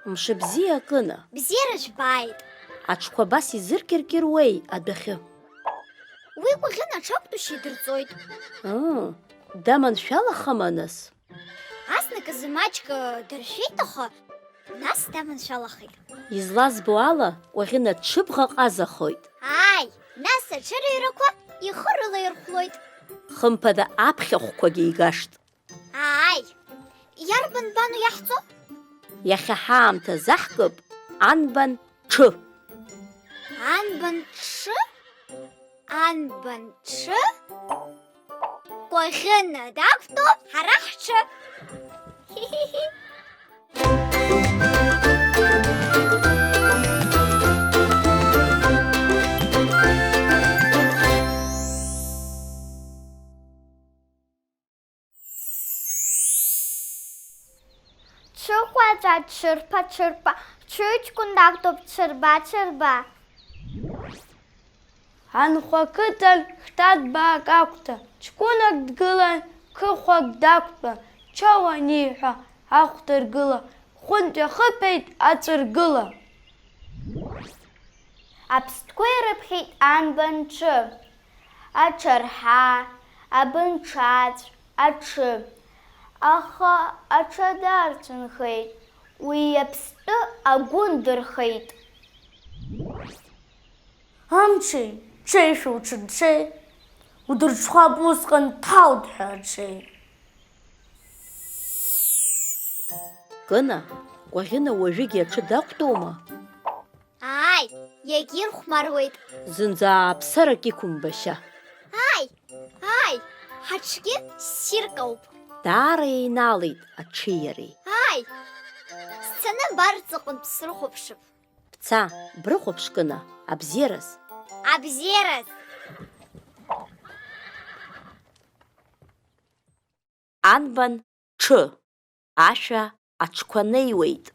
Мшыбзиа Кына. Бзиара жәбааит. Аҽқәа абас изыркьыркьыруеи адәахьы? Уи Кәаӷьына аҽақәтәашьа идырҵоит. Даманшәалахама нас? Азныказы маҷк дыршәеит, аха нас даманшәалахеит. Излазбо ала, Кәаӷьына ҽыбӷа ҟазахоит. Ааи, нас аҽырыҩрақәа ихы рылаирхәлоит. Хымԥада аԥхьахәқәагьы игашт. Ааи, иарбан бану иаҳҵо? Иахьа ҳаамҭа заҳкып Анбан Ҽ. Анбан Ҽ? Анбан Ҽ? Кәаӷьына дақәтәо ҳара ҳҽы. Ҽыхәаҵәа ҽырԥа-ҽырԥа, ҽыҷкәын дақәтәоуп ҽырба-ҽырба. Анхәа қыҭан хьҭа-ҭбаак ақәҭа, ҷкәынак дгылан, қыхәак дақәтәан, чоу аниҳәа ахәда ргыла, хәынтә иахыԥеит аҵәыргыла. Аԥстәқәа ирыԥхьеит Анбан Ҽ, аҽарҳа, абынҽаҵә, аҽы. Аха аҽадарцәынхеит, уи аԥстәы агәы ndырхеит. Амҽеи, ҽеишәа уҽырҽеи, удырҽхәап усҟан ҭалт ҳәа аҽеи. Кына, Кәаӷьына уажәыгьы аҽы дақәтәоума? Ааи, иагьирхәмаруеит. Зынӡа ааԥсарак иқәымбашьа. Ааи, ҳаҽгьы ссирк ауп. Даара еинаалеит аҽи иареи. Ааи, сцаны барҵаҟынтә срыхәаԥшып. Бца, брыхәаԥш Кына, абзиараз. Абзиараз. Анбан Ҽ. Ашәа аҽқәа неиуеит.